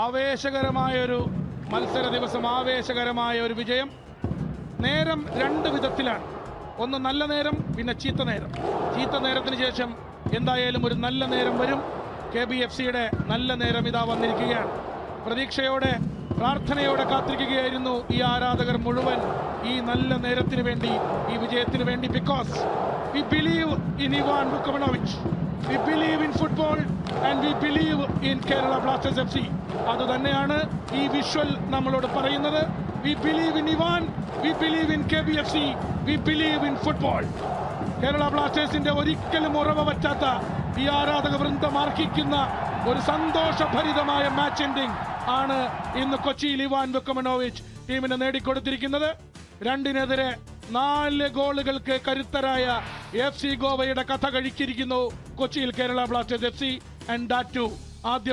ആവേശകരമായൊരു മത്സര ദിവസം, ആവേശകരമായ ഒരു വിജയം. നേരം രണ്ട് വിധത്തിലാണ്. ഒന്ന് നല്ല നേരം, പിന്നെ ചീത്ത നേരം. ചീത്ത നേരത്തിന് ശേഷം എന്തായാലും ഒരു നല്ല നേരം വരും. KBFCയുടെ നല്ല നേരം ഇതാ വന്നിരിക്കുകയാണ്. പ്രതീക്ഷയോടെ, പ്രാർത്ഥനയോടെ കാത്തിരിക്കുകയായിരുന്നു ഈ ആരാധകർ മുഴുവൻ ഈ നല്ല നേരത്തിന് വേണ്ടി, ഈ വിജയത്തിന് വേണ്ടി. Because we believe in Ivan Vukomanovic, we believe in football and we believe in Kerala Blasters FC. അത് തന്നെയാണ് ഈ വിഷ്വൽ നമ്മളോട് പറയുന്നത്. We believe in Ivan, we believe in KBFC, we believe in football. Kerala ബ്ലാസ്റ്റേഴ്സിന്റെ ഒരിക്കലും ഉറവ പറ്റാത്ത ഈ ആരാധക വൃന്ദം അർഹിക്കുന്ന ഒരു സന്തോഷഭരിതമായ മാച്ച് എൻഡിംഗ് ആണ് ഇന്ന് കൊച്ചിയിൽ ഇവാൻ വുക്കമനോവിച്ച് ടീമിന് നേടിക്കൊടുത്തിരിക്കുന്നത്. 2-4 ഗോളുകൾക്ക് കരുത്തരായ FC ഗോവയുടെ കഥ കഴിച്ചിരിക്കുന്നു കൊച്ചിയിൽ Kerala Blasters FC. And that to ആദ്യ